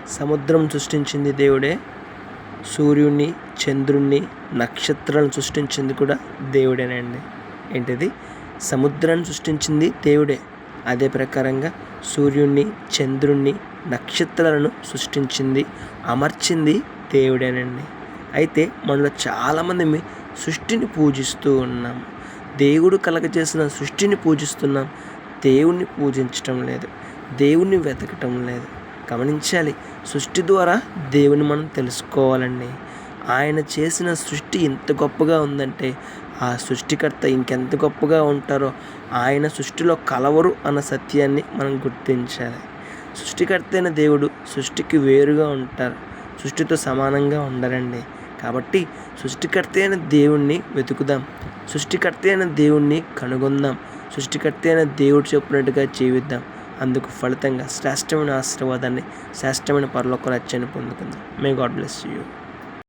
సముద్రం సృష్టించింది దేవుడే, సూర్యుడిని, చంద్రుణ్ణి, నక్షత్రాలను సృష్టించింది కూడా దేవుడేనండి. ఏంటిది? సముద్రాన్ని సృష్టించింది దేవుడే, అదే ప్రకారంగా సూర్యుడిని, చంద్రుణ్ణి, నక్షత్రాలను సృష్టించింది, అమర్చింది దేవుడేనండి. అయితే మనలో చాలామంది సృష్టిని పూజిస్తూ ఉన్నాం, దేవుడు కలగజేసిన సృష్టిని పూజిస్తున్నాం, దేవుణ్ణి పూజించటం లేదు, దేవుణ్ణి వెతకటం లేదు. గమనించాలి, సృష్టి ద్వారా దేవుని మనం తెలుసుకోవాలండి. ఆయన చేసిన సృష్టి ఎంత గొప్పగా ఉందంటే ఆ సృష్టికర్త ఇంకెంత గొప్పగా ఉంటారో ఆయన సృష్టిలో కలవరు అన్న సత్యాన్ని మనం గుర్తించాలి. సృష్టికర్త అయిన దేవుడు సృష్టికి వేరుగా ఉంటారు, సృష్టితో సమానంగా ఉండరండి. కాబట్టి సృష్టికర్త అయిన దేవుణ్ణి వెతుకుదాం, సృష్టికర్త అయిన దేవుణ్ణి కనుగొందాం, సృష్టికర్త అయిన దేవుడు చెప్పినట్టుగా జీవిద్దాం. అందుకు ఫలితంగా శ్రేష్టమైన ఆశీర్వాదాన్ని, శ్రేష్టమైన పరలోక రాజ్యాన్ని పొందుకుందాం. May God bless you.